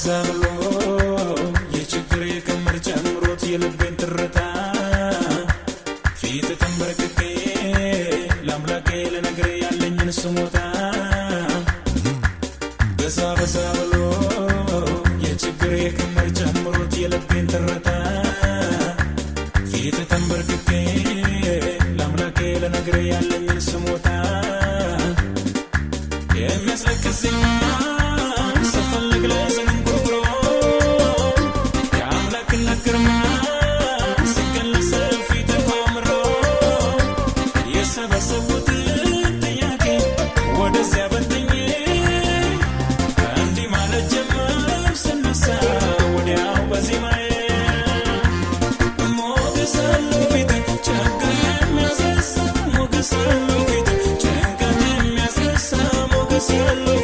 በዛ ብሎ የችግሬ ክምር ጨምሮት የልቤን ትርታ ፊት ተንበርክኬ ለአምላኬ ልነግር ያለኝን ስሞታ በዛ ብሎ የችግሬ ክምር ጨምሮት የልቤን ትርታ ፊት ተንበርክኬ ለአምላኬ ልነግር ያለኝን ስሞታ የሚያስለቅሰኝ ስፈልግ ለስንም ጉርጉሮ የአምላክን ግርማ ሲገለጽ ፊት አምሮ የሰበሰቡትን ጥያቄ ወደዚያ በትኜ እንዲህ ማለት ጀመር ስነሳ ወዲያው በዜማዬ ሞገስ አለው ፊት ችግር የሚያስረሳ ሞገስ አለው ፊት ጭንቀት የሚያስረሳ ሞገስ አለው